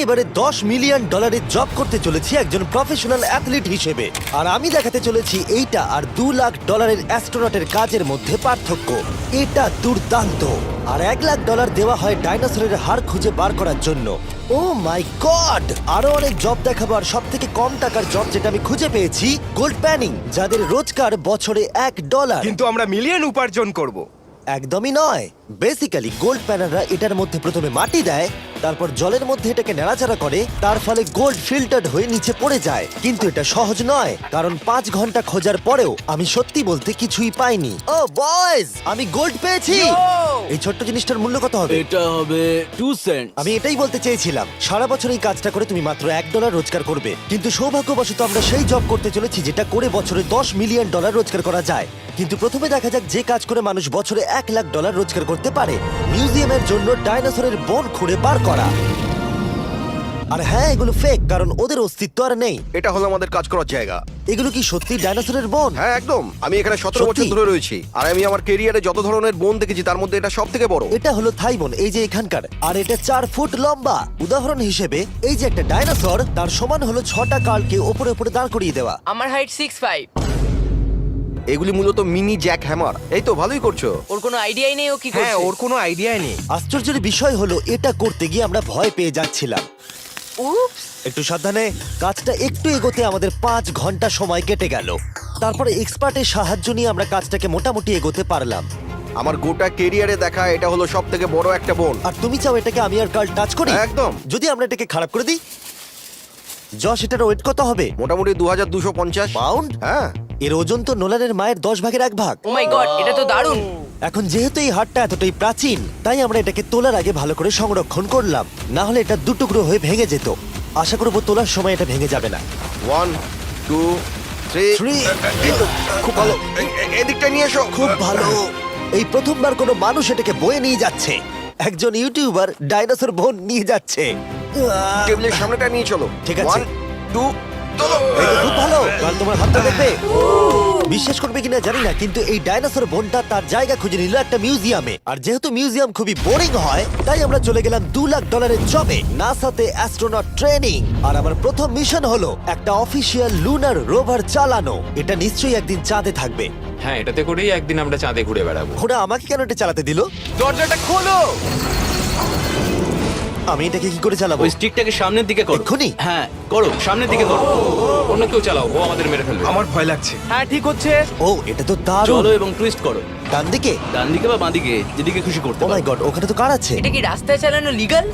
এবারে $10 million job করতে চলেছি একজন প্রফেশনাল অ্যাথলিট হিসেবে। আর আমি দেখাতে চলেছি এইটা আর $2 লাখ অ্যাস্ট্রোনটের কাজের মধ্যে পার্থক্য। এটা দুর্দান্ত। আর $1 লাখ দেওয়া হয় ডাইনোসরের হাড় খুঁজে বার করার জন্য। ও মাই গড! আরো অনেক জব দেখাবো, আর সব থেকে কম টাকার জব যেটা আমি খুঁজে পেয়েছি, গোল্ড প্যানিং, যাদের রোজগার বছরে $1। কিন্তু আমরা মিলিয়ন উপার্জন করব। একদমই নয়। বেসিক্যালি গোল্ড প্যানাররা এটার মধ্যে প্রথমে মাটি দেয়, তারপর জলের মধ্যে এটাকে নাড়াচাড়া করে, তার ফলে গোল্ড ফিল্টার্ড হয়ে নিচে পড়ে যায়। কিন্তু এটা সহজ নয়, কারণ 5 ঘন্টা খোঁজার পরেও আমি সত্যি বলতে কিছুই পাইনি। ও বয়েজ, আমি গোল্ড পেয়েছি। এই ছোট্ট জিনিসটার মূল্য কত হবে? এটা হবে 2 সেন্ট। আমি এটাই বলতে চেয়েছিলাম। সারা বছর এই কাজটা করে তুমি মাত্র $1 রোজগার করবে, কিন্তু সৌভাগ্যবশত আমরা সেই জব করতে চলেছি যেটা করে বছরে $10 মিলিয়ন রোজগার করা যায়। কিন্তু প্রথমে দেখা যাক যে কাজ করে মানুষ বছরে $1 লাখ রোজগার করতে পারে। মিউজিয়ামের জন্য ডাইনোসরের বোন খুঁড়ে বার করা। আর হ্যাঁ, এগুলো ফেক, কারণ ওদের অস্তিত্ব আর নেই। এটা হলো আমাদের কাজ করার জায়গা। এগুলো কি সত্যি ডাইনোসরের বোন? হ্যাঁ একদম, আমি এখানে 17 বছর সত্যি? ধরে রয়েছি, আর আমি আমার কেরিয়ারে যত ধরনের বোন দেখেছি তার মধ্যে এটা সব থেকে বড়। এটা হলো থাই বোন, এই যে এখানকার, আর এটা 4 ফুট লম্বা। উদাহরণ হিসেবে এই যে একটা ডাইনোসর, তার সমান হলো 6টা কালকে ওপরে ওপরে দাঁড় করিয়ে দেওয়া। আমার হাইট 6'5". এগুলি মূলত মিনি জ্যাক হ্যামার। এই তো ভালোই করছো। ওর কোনো আইডিয়াই নেই ও কি হ্যাঁ, করছে। ওর কোনো আইডিয়াই নেই। আশ্চর্যের বিষয় হলো এটা করতে গিয়ে আমরা ভয় পেয়ে যাচ্ছিলাম। উপস। একটু সাবধানে। কাজটা একটু এগোতে আমাদের 5 ঘন্টা সময় কেটে গেল। তারপরে এক্সপার্টের সাহায্য নিয়ে আমরা কাজটাকে মোটামুটি এগোতে পারলাম। আমার গোটা কেরিয়ারে দেখা এটা হলো সব থেকে বড় একটা বোন। আর তুমি চাও এটাকে আমি আর কাল টাচ করি? একদম। যদি আমরা এটাকে খারাপ করে দিই? যশ, এটার ওয়েট কত হবে? মোটামুটি 2250 পাউন্ড? হ্যাঁ। এর ওজন তো নোলানের মায়ের 10 ভাগের 1 ভাগ। ও মাই গড, এটা তো দারুণ। এখন যেহেতু এই হাটটা এতটাই প্রাচীন, তাই আমরা এটাকে তোলার আগে ভালো করে সংরক্ষণ করলাম, না হলে এটা দুটুকরো হয়ে ভেঙে যেত। আশা করবো তোলার সময় এটা ভেঙে যাবে না। 1 2 3 Three. খুব ভালো। এদিকটা নিয়ে এসো। খুব ভালো। এই প্রথমবার কোনো মানুষ এটাকে বয়ে নিয়ে যাচ্ছে। একজন ইউটিউবার ডাইনোসর বোন নিয়ে যাচ্ছে। টেবিলের সামনেটা নিয়ে চলো। ঠিক আছে। 1 2 চলো। এই তো খুব ভালো। কাল তোমার হাতটা দেখবে। বিশ্বাস করবে কিনা জানি না, কিন্তু এই ডাইনোসর বোনটা তার জায়গা খুঁজে নিল একটা মিউজিয়ামে। আর যেহেতু মিউজিয়াম খুবই বোরিং হয়, তাই আমরা চলে গেলাম $2 লাখ জবে, নাসাতে অ্যাস্ট্রোনট ট্রেনিং। আর আমার প্রথম মিশন হলো একটা অফিসিয়াল লুনার রোভার চালানো। এটা নিশ্চয়ই একদিন চাঁদে থাকবে। হ্যাঁ, এটাতে করেই একদিন আমরা চাঁদে ঘুরে বেড়াবো। ওরা আমাকে কেন এটা চালাতে দিল? দরজাটা খোলো। আমি এটাকে কি করে চালাবো? ওই স্টিকটাকে সামনের দিকে করো। এক্ষুনি? হ্যাঁ, করো, সামনের দিকে করো। অন্য কেউ চালাও, ও আমাদের মেরে ফেলবে। আমার ভয় লাগছে। হ্যাঁ, ঠিক হচ্ছে। ও, এটা তো দারুণ। চলো এবং টুইস্ট করো। ডান দিকে? ডান দিকে বা বাঁ দিকে, যেদিকে খুশি করতে ও মাই পারো। গড, ওখানে তো কার আছে? এটা কি রাস্তায় চালানো লিগ্যাল?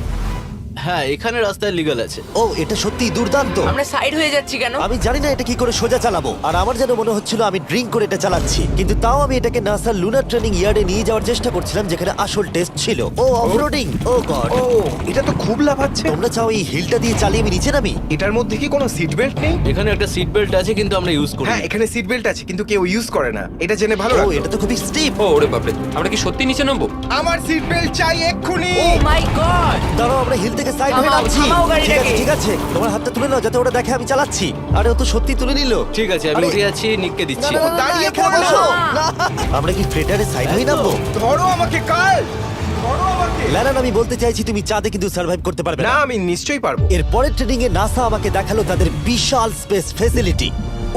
হ্যাঁ, এখানে রাস্তায় লিগ্যাল আছে। ও, এটা সত্যিই দুর্দান্ত। আমরা সাইড হয়ে যাচ্ছি কেন? আমি জানি না এটা কি করে সোজা চালাবো, আর আমার যেন মনে হচ্ছিল আমি ড্রিঙ্ক করে এটা চালাচ্ছি। কিন্তু তাও আমি এটাকে নাসার লুনার ট্রেনিং ইয়ার্ডে নিয়ে যাওয়ার চেষ্টা করছিলাম, যেখানে আসল টেস্ট ছিল। ও, অফরোডিং। ও গড। ও, এটা তো খুব লাফাচ্ছে। তোমরা চাও এই হিলটা দিয়ে চালিয়ে আমি নিচে নামি? এটার মধ্যে কি কোনো সিট বেল্ট নেই? এখানে একটা সিট বেল্ট আছে, কিন্তু আমরা ইউজ করি না। হ্যাঁ, এখানে সিট বেল্ট আছে, কিন্তু কেউ ইউজ করে না। এটা জেনে ভালো ও, লাগলো। এটা তো খুবই স্টিপ। ও ওরে বাপরে, আমরা কি সত্যি নিচে নামবো? আমার সিট বেল্ট চাই এক্ষুনি। ও মাই গড। দাঁড়াও, আমরা হিল থেকে সাইড হয়ে থামাও, নামছি। থামাও গাড়িটাকে। ঠিক আছে, তোমার হাতটা তুলে নাও যাতে ওরা দেখে আমি চালাচ্ছি। আরে ও তো সত্যি তুলে নিল। ঠিক আছে, আমি আরে- উঠে যাচ্ছি, নিককে না, দিচ্ছি। না, না, না, দাঁড়িয়ে এখানে পড়ো। বসো। না। আমরা কি ফ্রেটারে সাইড হয়ে নামবো? ধরো আমাকে কাল। ধরো আমাকে। ল্যারান, আমি বলতে চাইছি তুমি চাঁদে কিন্তু সার্ভাইভ করতে পারবে না, না। আমি নিশ্চয়ই পারবো। এর পরের ট্রেনিং এ নাসা আমাকে দেখালো তাদের বিশাল স্পেস ফেসিলিটি।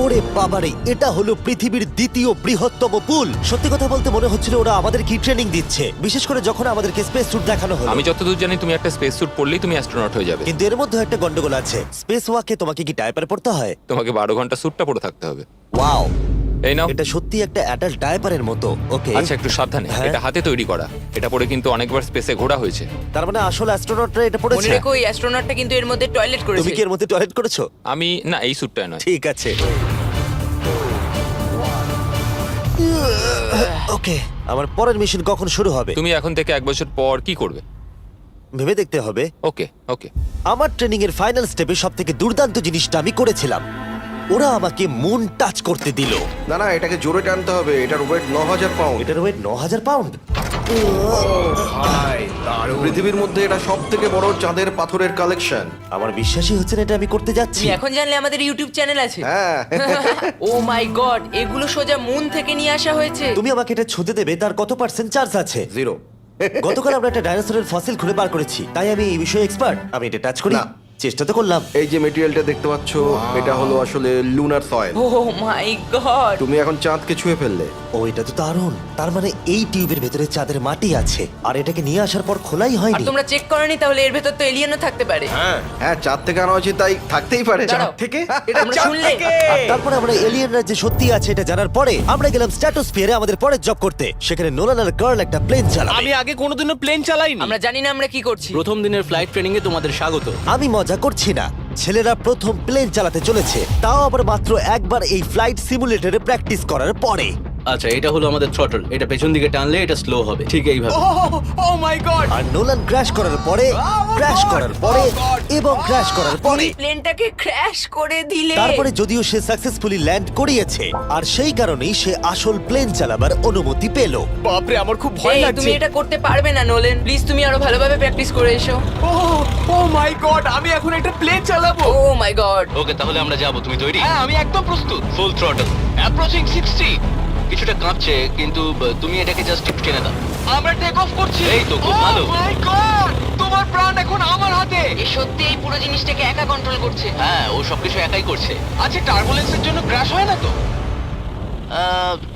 ওরে বাবারে, এটা হলো পৃথিবীর দ্বিতীয় বৃহত্তম পুল। সত্যি কথা বলতে মনে হচ্ছিল ওরা আমাদের কি ট্রেনিং দিচ্ছে, বিশেষ করে যখন আমাদেরকে স্পেস স্যুট দেখানো হলো। আমি যতদূর জানি তুমি একটা স্পেস স্যুট পরলেই তুমি অ্যাস্ট্রোনট হয়ে যাবে। কিন্তু এর মধ্যে একটা গন্ডগোল আছে। স্পেস ওয়াকে তোমাকে কি ডায়পার পড়তে হয়? তোমাকে 12 ঘন্টা স্যুটটা পরে থাকতে হবে। ওয়াও, এই নাও। এটা সত্যি একটা অ্যাডাল্ট ডায়পারের মতো। ওকে, আচ্ছা, একটু সাবধানে। হ্যাঁ। এটা হাতে তৈরি করা। এটা পরে কিন্তু অনেকবার স্পেসে ঘোরা হয়েছে। তার মানে আসল অ্যাস্ট্রোনটরা এটা মনে পড়েছে। রেখো, ওই অ্যাস্ট্রোনটটা কিন্তু এর মধ্যে টয়লেট তুমি করেছে। কি এর মধ্যে টয়লেট করেছো? আমি না, এই স্যুটটা নয়। ঠিক আছে। ওকে, আমার পরের মিশন কখন শুরু হবে তুমি এখন থেকে 1 বছর পর কি করবে? ভেবে দেখতে হবে। ওকে ওকে। আমার ট্রেনিং এর ফাইনাল স্টেপে সবথেকে দুর্দান্ত জিনিসটা আমি করেছিলাম। ওরা আমাকে মুন টাচ করতে দিল। না না, এটাকে জোরে টানতে হবে। এটার ওয়েট 9000 পাউন্ড। এটার ওয়েট 9000 পাউন্ড। ভাই, দারুণ। পৃথিবীর মধ্যে এটা সব থেকে বড় চাঁদের পাথরের কালেকশন। আমার বিশ্বাসই হচ্ছে না এটা আমি করতে যাচ্ছি। তুমি এখন জানলে আমাদের ইউটিউব চ্যানেল আছে। হ্যাঁ। ও মাই গড, এগুলো সোজা মুন থেকে নিয়ে আসা হয়েছে। তুমি আমাকে এটা ছুঁতে দেবে, তার কত পার্সেন্ট চার্জ আছে? 0। গতকাল আমরা একটা ডাইনোসরের ফসিল খুঁজে বার করেছি, তাই আমি এই বিষয়ে এক্সপার্ট। আমি এটা টাচ করি। না। চেষ্টা তো করলাম। এই যে মেটেরিয়ালটা দেখতে পাচ্ছ, এটা হলো আসলে লুনার সয়েল। ও মাই গড তুমি এখন চাঁদকে ছুঁয়ে ফেললে। ও এটা তো দারুণ। তার মানে এই টিউবের ভেতরে চাঁদের মাটি আছে আর এটাকে নিয়ে আসার পর খোলাই আর হয়নি। তোমরা চেক করনি তাহলে এর ভেতর তো এলিয়েনও থাকতে পারে হ্যাঁ, চাঁদ থেকে আনা হয়েছে তাই থাকতেই পারে। দাঁড়াও। থেকে এটা আমরা চাঁদ শুনলে? থেকে। আর তারপরে আমরা এলিয়েনরা যে সত্যি আছে এটা জানার পরে আমরা গেলাম স্ট্র্যাটোস্ফিয়ারে আমাদের পরের জব করতে। সেখানে নোলান আর কার্ল একটা প্লেন চালাবে। আমি আগে কোনোদিনও প্লেন চালাইনি। আমরা জানি না আমরা কি করছি প্রথম দিনের ফ্লাইট ট্রেনিং এ তোমাদের স্বাগত। আমি মজা করছি না, ছেলেরা প্রথম প্লেন চালাতে চলেছে, তাও আবার মাত্র একবার এই ফ্লাইট সিমুলেটরে প্র্যাকটিস করার পরে। আচ্ছা, এটা হলো আমাদের থ্রটল। এটা পেছন দিকে টানলে এটা স্লো হবে, ঠিক এইভাবে। ও মাই গড। আর নোলান ক্র্যাশ করার পরে, ক্র্যাশ করার পরে এবং ক্র্যাশ করার পরে, প্লেনটাকে ক্র্যাশ করে দিলে তারপরে যদিও সে সাকসেসফুলি ল্যান্ড করিয়েছে আর সেই কারণেই সে আসল প্লেন চালাবার অনুমতি পেল। বাপরে, আমার খুব ভয় এই, লাগছে। তুমি এটা করতে পারবে না নোলেন, প্লিজ তুমি আরো ভালোভাবে প্র্যাকটিস করে এসো। ও মাই গড, আমি এখন একটা প্লেন চালাবো। ও মাই গড ওকে, তাহলে আমরা যাবো। তুমি তৈরি? হ্যাঁ, আমি একদম প্রস্তুত। Full throttle, approaching 60। কিছুটা কাঁপছে, কিন্তু তুমি এটাকে জাস্ট একটু টেনে দাও। আমরা টেক অফ করছি। এই তো, খুব ভালো। ও মাই গড, তোমার প্রাণ এখন আমার হাতে। এ সত্যি এই পুরো জিনিসটাকে একা কন্ট্রোল করছে। হ্যাঁ, ও সবকিছু একাই করছে। আচ্ছা, টার্বুলেন্সের জন্য ক্র্যাশ হয় না তো?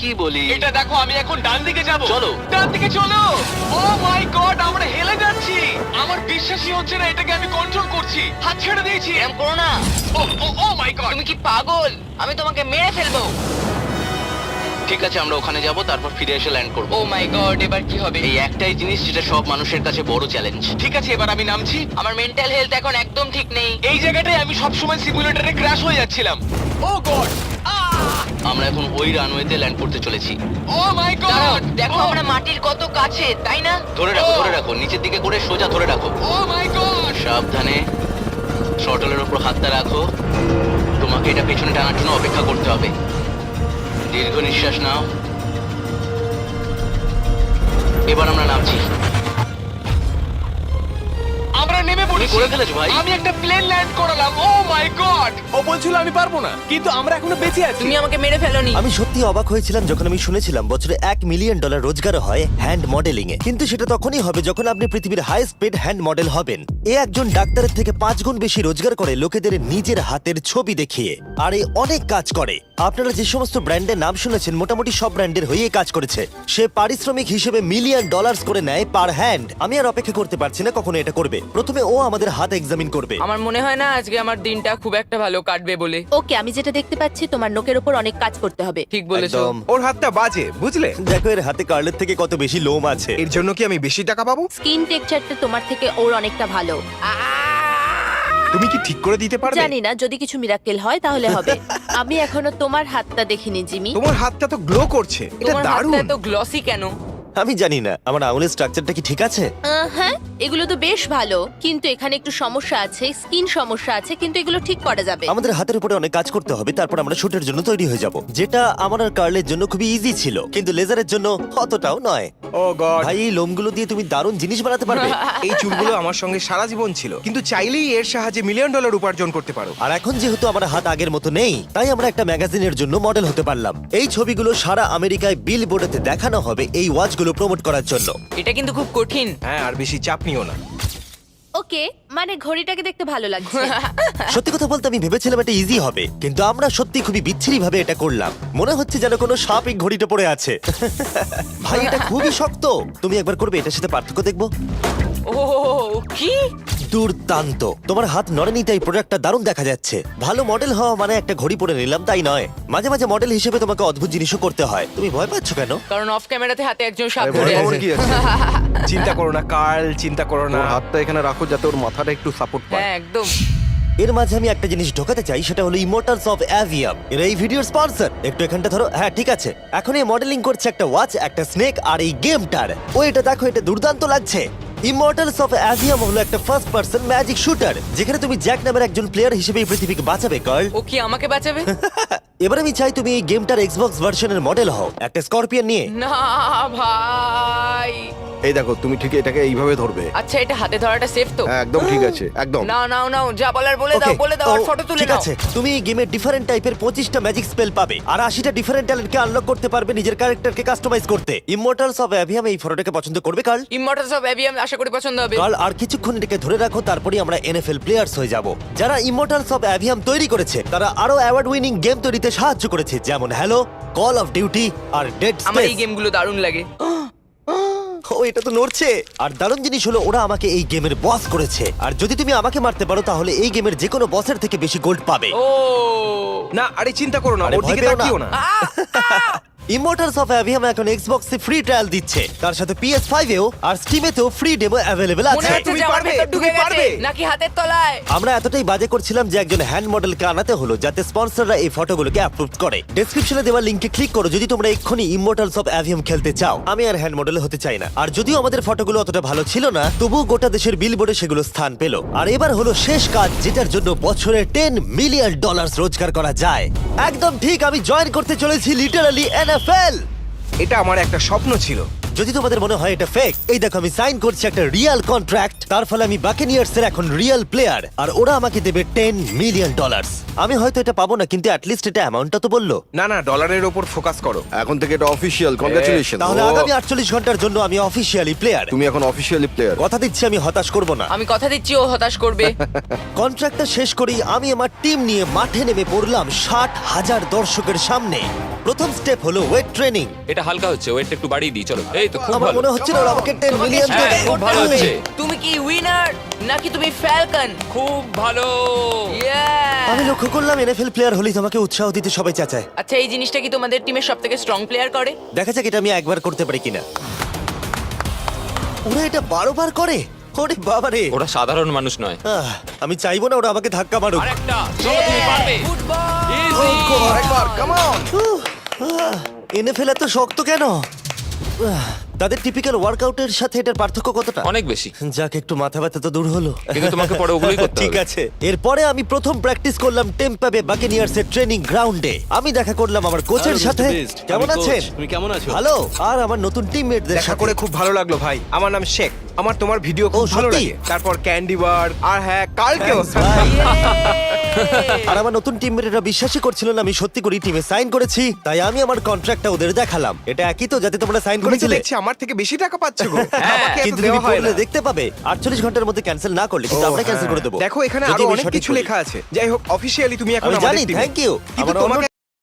কি বলি? এটা দেখো, আমি এখন ডান দিকে যাব। চলো। ডান দিকে চলো। ও মাই গড, আমরা হেলে যাচ্ছি। আমার বিশ্বাসই হচ্ছে না এটাকে আমি কন্ট্রোল করছি। হাত ছেড়ে দিয়েছি। এরকম করো না, ও মাই গড। তুমি কি পাগল? আমি তোমাকে মেরে ফেলবো। ঠিক আছে, আমরা ওখানে যাব, তারপর ফিরে এসে ল্যান্ড করব। ও মাই গড, এবার কি হবে? এই একটাই জিনিস যেটা সব মানুষের কাছে বড় চ্যালেঞ্জ। ঠিক আছে, এবার আমি নামছি। আমার মেন্টাল হেলথ এখন একদম ঠিক নেই। এই জায়গাটায় আমি সব সময় সিমুলেটরে ক্র্যাশ হয়ে যাচ্ছিলাম। ও গড। আমরা এখন ওই রানওয়েতে ল্যান্ড করতে চলেছি। ও মাই দাঁড়াও, গড। দেখো আমরা মাটির কত কাছে, তাই না? ধরে রাখো, ধরে রাখো, নিচের দিকে করে সোজা ধরে রাখো। ও মাই গড। সাবধানে থ্রটলের উপর হাতটা রাখো। তোমাকে এটা পেছনে টানার জন্য অপেক্ষা করতে হবে। দীর্ঘ নিঃশ্বাস নাও। এবার আমরা নামছি। আমরা নেমে পড়েছি। করে ফেলেছো ভাই। আমি একটা প্লেন ল্যান্ড করালাম। ও মাই গড। ও বলছিল আমি পারবো না, কিন্তু আমরা এখনো বেঁচে আছি। তুমি আমাকে মেরে ফেলোনি। আমি সত্যি অবাক হয়েছিলাম যখন আমি শুনেছিলাম বছরে $1 মিলিয়ন রোজগার হয় হ্যান্ড মডেলিং এ। কিন্তু সেটা তখনই হবে যখন আপনি পৃথিবীর হাইস্ট পেড হ্যান্ড মডেল হবেন। এ একজন ডাক্তারের থেকে 5 গুণ বেশি রোজগার করে লোকেদের নিজের হাতের ছবি দেখিয়ে। আর এ অনেক কাজ করে। আপনারা যে সমস্ত ব্র্যান্ডের নাম শুনেছেন মোটামুটি সব ব্র্যান্ডের হয়েই কাজ করেছে। সে পারিশ্রমিক হিসেবে $1 মিলিয়ন করে নেয় পার হ্যান্ড। আমি আর অপেক্ষা করতে পারছি না কখনো এটা করবে। প্রথমে ও আমাদের হাত এক্সামিন করবে। আমার মনে হয় না আজকে আমার দিনটা খুব একটা ভালো কাটবে বলে। ওকে, আমি যেটা দেখতে পাচ্ছি তোমার নোকের উপর অনেক কাজ করতে হবে। ঠিক বলেছো। একদম। ওর হাতটা বাজে, বুঝলে? দেখো এর হাতে কার্লের থেকে কত বেশি লোম আছে। এর জন্য কি আমি বেশি টাকা পাবো? স্কিন টেক্সচারটা তোমার থেকে ওর অনেকটা ভালো। তুমি কি ঠিক করে দিতে পারবে? জানি না, যদি কিছু মিরাকেল হয় তাহলে হবে। আমি এখনো তোমার হাতটা দেখিনি জিমি। তোমার হাতটা তো গ্লো করছে। এটা তোমার দারুণ। হাতটা এত গ্লসি কেন? আমি জানি না আমার আঙুলের স্ট্রাকচারটা কি ঠিক আছে। হ্যাঁ, এগুলো তো বেশ ভালো, কিন্তু এখানে একটু সমস্যা আছে, স্কিন সমস্যা আছে, কিন্তু এগুলো ঠিক করা যাবে। আমাদের হাতের উপরে অনেক কাজ করতে হবে, তারপর আমরা শুটের জন্য তৈরি হয়ে যাব, যেটা আমার আর কার্লের জন্য খুবই ইজি ছিল, কিন্তু লেজারের জন্য অতটাও নয়। ও গড। ভাই এই লোমগুলো দিয়ে তুমি দারুণ জিনিস বানাতে পারবে। এই চুলগুলো আমার সঙ্গে সারা জীবন ছিল, কিন্তু চাইলেই এর সাহায্যে $1 মিলিয়ন উপার্জন করতে পারো। আর এখন যেহেতু আমার হাত আগের মতো নেই, তাই আমরা একটা ম্যাগাজিনের জন্য মডেল হতে পারলাম। এই ছবিগুলো সারা আমেরিকায় বিলবোর্ডেতে দেখানো হবে এই ওয়াচগুলো প্রমোট করার জন্য। এটা কিন্তু খুব কঠিন। হ্যাঁ, আর বেশি চাপ নিও না। ওকে, মানে ঘড়িটাকে দেখতে ভালো লাগছে। সত্যি কথা বলতে আমি ভেবেছিলাম এটা ইজি হবে, কিন্তু আমরা সত্যি খুবই বিচ্ছিরি ভাবে এটা করলাম। মনে হচ্ছে যেন কোনো সাপ এই ঘড়িটা পড়ে আছে। ভাই এটা খুবই শক্ত। তুমি একবার করবে, এটার সাথে পার্থক্য দেখবো। ও কি দুর্দান্ত। তোমার হাত নড়েনি তাই প্রোডাক্টটা দারুণ দেখা যাচ্ছে। ভালো মডেল হওয়া মানে একটা ঘড়ি পরে নিলাম তাই নয়, মাঝে মাঝে মডেল হিসেবে তোমাকে অদ্ভুত জিনিসও করতে হয়। তুমি ভয় পাচ্ছ কেন? কারণ অফ ক্যামেরাতে হাতে একজন সাপ আরে ধরে ভয় পাওয়ার আছে। কি আছে? চিন্তা করো না কার্ল, চিন্তা করো না। ওর হাতটা এখানে রাখো যাতে ওর মাথাটা একটু সাপোর্ট পায়। হ্যাঁ একদম। এর মাঝে আমি একটা জিনিস ঢোকাতে চাই, সেটা হলো ইমোর্টালস অফ অ্যাভিয়াম। এর এই ভিডিওর স্পন্সর। একটু এখানটা ধরো। হ্যাঁ ঠিক আছে। এখন এই মডেলিং করছে একটা ওয়াচ, একটা স্নেক আর এই গেমটার। ও এটা দেখো, এটা দুর্দান্ত লাগছে। ইমর্টালস অফ অ্যাভিয়াম হলো একটা ফার্স্ট পার্সন ম্যাজিক শুটার, যেখানে তুমি জ্যাক নামের একজন প্লেয়ার হিসেবে এই পৃথিবীকে বাঁচাবে গার্ল। ও কি আমাকে বাঁচাবে? এবার আমি চাই তুমি এই গেমটার এক্সবক্স ভার্সনের মডেল হও, একটা স্করপিয়ন নিয়ে। না ভাই, এই দেখো তুমি ঠিক এটাকে এইভাবে ধরবে। আচ্ছা এটা হাতে ধরাটা সেফ তো? হ্যাঁ, একদম ঠিক আছে, একদম। নাও নাও নাও, যা বলার বলে দাও, Okay, বলে দাও, আর তো ফটো তুলে ঠিক নাও। আছে, তুমি এই গেমে ডিফারেন্ট টাইপের 25টা ম্যাজিক স্পেল পাবে আর 80টা ডিফারেন্ট ট্যালেন্টকে আনলক করতে পারবে নিজের ক্যারেক্টারকে কাস্টমাইজ করতে। ইমমর্টালস অফ অ্যাভিয়াম এই ফটোটাকে পছন্দ করবে কার্ল? ইমমর্টালস অফ অ্যাভিয়াম আশা করি পছন্দ হবে। কার্ল, আর কিছুক্ষণ এটাকে ধরে রাখো, তারপরেই আমরা এনএফএল প্লেয়ার্স হয়ে যাব। যারা ইমমর্টালস অফ অ্যাভিয়াম তৈরি করেছে তারা আরো অ্যাওয়ার্ড উইনিং গেম তৈরিতে সাহায্য করেছে, যেমন হ্যালো, কল অফ ডিউটি আর ডেড আমার এই স্পেস। গেমগুলো দারুণ লাগে। ও, এটা তো নড়ছে। আর দারুণ জিনিস হলো ওরা আমাকে এই গেমের বস করেছে, আর যদি তুমি আমাকে মারতে পারো তাহলে এই গেমের যে কোনো বসের থেকে বেশি গোল্ড পাবে। ও না আরে চিন্তা করো না, আরে ওর ভয় দিকে পেও না। তাকিও না। ইমমর্টালস অফ অ্যাভিয়াম এখন এক্সবক্সে ফ্রি ট্রায়াল দিচ্ছে, তার সাথে PS5 এও আর স্টিমেতেও ফ্রি ডেমো অ্যাভেলেবল মনে আছে। হচ্ছে তুমি যে আমার পারবে, ভেতর ঢুকে তুমি গেছে পারবে। নাকি হাতের তলায়। আমরা এতটাই বাজে করছিলাম যে একজন হ্যান্ড মডেলকে আনাতে হলো যাতে স্পন্সররা এই ফটোগুলোকে অ্যাপ্রুভ করে। ডেসক্রিপশনে দেওয়া লিংকে ক্লিক করো যদি তোমরা এক্ষুনি ইমমর্টালস অফ অ্যাভিয়াম খেলতে চাও। আমি আর হ্যান্ড মডেল হতে চাই না, আর যদিও আমাদের ফটোগুলো অতটা ভালো ছিল না তবুও গোটা দেশের বিলবোর্ডে সেগুলো স্থান পেল। আর এবার হলো শেষ কাজ, যেটার জন্য বছরে $10 মিলিয়ন রোজগার করা যায়। একদম ঠিক, আমি জয়েন করতে চলেছি লিটারালি NFL। এটা আমার একটা স্বপ্ন ছিল। যদি তোমাদের মনে হয় এটা ফেক, এই দেখো আমি সাইন করছি একটা রিয়েল কন্ট্রাক্ট, তার ফলে আমি বাকেনিয়ার্স এর এখন রিয়েল প্লেয়ার, আর ওরা আমাকে দেবে $10 মিলিয়ন। আমি হয়তো এটা পাবো না, কিন্তু অ্যাটলিস্ট এটা অ্যামাউন্টটা তো বললো। না না, ডলারের ওপর ফোকাস করো। এখন থেকে এটা অফিসিয়াল, কংগ্রাচুলেশন। তাহলে আগামী 48 ঘন্টার জন্য আমি অফিসিয়ালি প্লেয়ার। তুমি এখন অফিসিয়ালি প্লেয়ার। কথা দিচ্ছি আমি হতাশ করব না। আমি কথা দিচ্ছি ও হতাশ করবে। কন্ট্রাক্টটা শেষ করেই আমি আমার টিম নিয়ে মাঠে নেমে পড়লাম 60,000 দর্শকের সামনে। প্রথম স্টেপ হলো ওয়েট ট্রেনিং। এটা হালকা হচ্ছে, ওয়েটটা একটু বাড়িয়ে দিই চলো। এই তো খুব আমার ভালো। মনে হচ্ছিল ওরা আমাকে 10 তোমাকে মিলিয়ন শেষ দেবে। খুব ভালো করতে হবে। হচ্ছে। তুমি কি উইনার নাকি তুমি ফ্যালকন? খুব ভালো। আমি লক্ষ্য করলাম NFL প্লেয়ার হলেই তোমাকে উৎসাহ দিতে সবাই চাচায়। আচ্ছা এই জিনিসটা কি তোমাদের টিমের সবথেকে স্ট্রং প্লেয়ার করে? দেখা যাক এটা আমি একবার করতে পারি কিনা। ওরা এটা 12 বার করে? ওরে বাবা রে। ওরা সাধারণ মানুষ নয়। আমি চাইবো না ওরা আমাকে ধাক্কা মারুক। আরেকটা, চলো তুমি পারবে। ফুটবল। Easy! আরেকবার, কাম অন। NFL এত শক্ত কেন? তাদের টিপিক্যাল ওয়ার্কআউটের সাথে এটার পার্থক্য কতটা? অনেক বেশি। যাক, একটু মাথা ব্যথা তো দূর হলো। কিন্তু তোমাকে পরে ওগুলোই করতে ঠিক হবে। আছে। এরপরে আমি প্রথম প্র্যাকটিস করলাম টেম্পা বে বাকেনিয়ার্স এর ট্রেনিং গ্রাউন্ডে। আমি দেখা করলাম আমার কোচের সাথে। কেমন আছেন? তুমি কেমন আছো? ভালো। আর আমার নতুন টিমমেটদের দেখা সাথে করে খুব ভালো লাগলো ভাই। আমার নাম শেখ। আমার তোমার ভিডিও খুব ও, ভালো সত্যি? লাগে। তারপর ক্যান্ডি বার আর হ্যাঁ কালকেও। ভাই। আর আমার নতুন টিমমেটরা বিশ্বাসই করছিল না আমি সত্যি করে টিমে সাইন করেছি, তাই আমি আমার কন্ট্রাক্টটা ওদের দেখালাম। এটা একই তো যাতে তোমরা সাইন তুমি তো করেছিলে? দেখছি আমার থেকে বেশি টাকা পাচ্ছ গো। আমাকে এত কিন্তু তুমি দেওয়া হয় পড়লে না। দেখতে পাবে 48 ঘন্টার মধ্যে ক্যান্সেল না করলে কিন্তু ও, আমরা ক্যান্সেল হ্যাঁ। করে দেবো। দেখো এখানে যদি আরো আমি অনেক সঠিক কিছু বলি। লেখা আছে। যাই হোক অফিসিয়ালি তুমি এখন আমি আমাদের জানি, টিমে। Thank you. কিন্তু আমার অন্য তোমাকে